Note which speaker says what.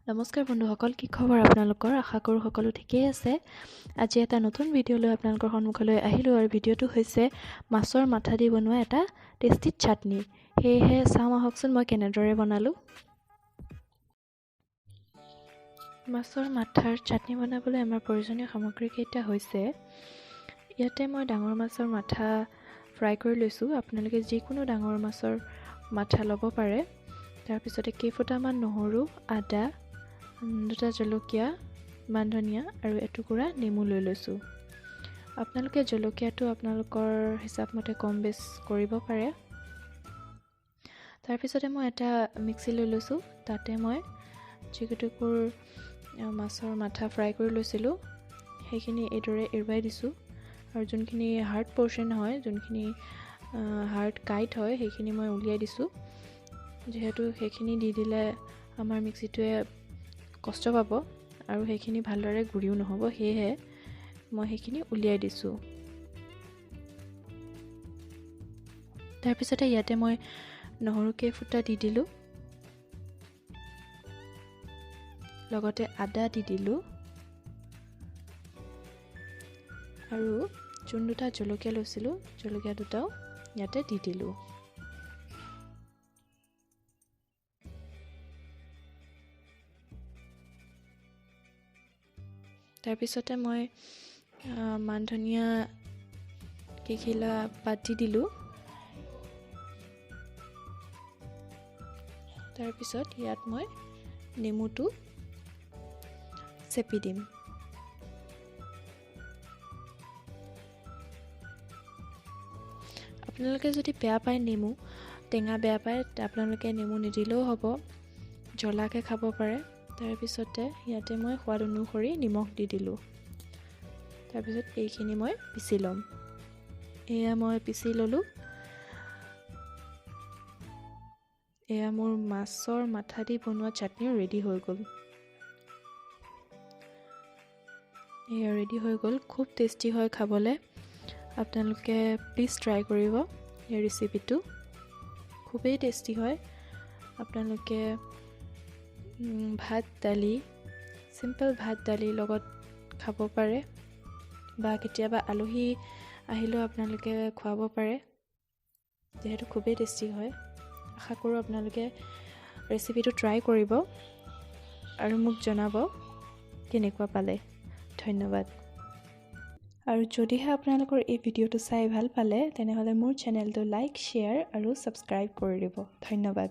Speaker 1: নমস্কাৰ বন্ধুসকল, কি খবৰ আপোনালোকৰ? আশা কৰোঁ সকলো ঠিকেই আছে। আজি এটা নতুন ভিডিঅ' লৈ আপোনালোকৰ সন্মুখলৈ আহিলোঁ আৰু ভিডিঅ'টো হৈছে মাছৰ মাথা দি বনোৱা এটা টেষ্টি চাটনি। সেয়েহে চাওঁ আহকচোন মই কেনেদৰে বনালোঁ। মাছৰ মাথাৰ চাটনি বনাবলৈ আমাৰ প্ৰয়োজনীয় সামগ্ৰীকেইটা হৈছে, ইয়াতে মই ডাঙৰ মাছৰ মাথা ফ্ৰাই কৰি লৈছোঁ। আপোনালোকে যিকোনো ডাঙৰ মাছৰ মাথা ল'ব পাৰে। তাৰপিছতে কেইফুটামান নহৰু, আদা, 2টা জলকীয়া, মান ধনিয়া আৰু এটুকুৰা নেমু লৈ লৈছোঁ। আপোনালোকে জলকীয়াটো আপোনালোকৰ হিচাপ মতে কম বেছ কৰিব পাৰে। তাৰপিছতে মই এটা মিক্সি লৈ লৈছোঁ। তাতে মই যিকেইটুকুৰ মাছৰ মাথা ফ্ৰাই কৰি লৈছিলোঁ সেইখিনি এইদৰে এৰুৱাই দিছোঁ। আৰু যোনখিনি হাৰ্ড পৰ্চন হয়, যোনখিনি হাৰ্ড কাইট হয়, সেইখিনি মই উলিয়াই দিছোঁ। যিহেতু সেইখিনি দি দিলে আমাৰ মিক্সিটোৱে কষ্ট পাব আৰু সেইখিনি ভালদৰে গুৰিও নহ'ব, সেয়েহে মই সেইখিনি উলিয়াই দিছোঁ। তাৰপিছতে ইয়াতে মই নহৰু কেইফুটা দি দিলোঁ, লগতে আদা দি দিলোঁ আৰু যোন 2টা জলকীয়া লৈছিলোঁ, জলকীয়া 2টাও ইয়াতে দি দিলোঁ। তাৰপিছতে মই মান ধনিয়া কেইখিলা পাত দি দিলোঁ। তাৰপিছত ইয়াত মই নেমুটো চেপি দিম। আপোনালোকে যদি বেয়া পায়, নেমু টেঙা বেয়া পায়, আপোনালোকে নেমু নিদিলেও হ'ব, জ্বলাকৈ খাব পাৰে। তাৰপিছতে ইয়াতে মই সোৱাদ অনুসৰি নিমখ দি দিলোঁ। তাৰপিছত এইখিনি মই পিচি ল'ম। এয়া মই পিচি ল'লোঁ। এয়া মোৰ মাছৰ মাথা দি বনোৱা চাটনিও ৰেডি হৈ গ'ল। এয়া ৰেডি হৈ গ'ল। খুব টেষ্টি হয় খাবলৈ। আপোনালোকে প্লিজ ট্ৰাই কৰিব এই ৰেচিপিটো। খুবেই টেষ্টি হয়। আপোনালোকে ভাত দালি, চিম্পল ভাত দালিৰ লগত খাব পাৰে বা কেতিয়াবা আলহী আহিলেও আপোনালোকে খুৱাব পাৰে, যিহেতু খুবেই টেষ্টি হয়। আশা কৰোঁ আপোনালোকে ৰেচিপিটো ট্ৰাই কৰিব আৰু মোক জনাব কেনেকুৱা পালে। ধন্যবাদ। আৰু যদিহে আপোনালোকৰ এই ভিডিঅ'টো চাই ভাল পালে, তেনেহ'লে মোৰ চেনেলটো লাইক, শ্বেয়াৰ আৰু ছাবস্ক্ৰাইব কৰি দিব। ধন্যবাদ।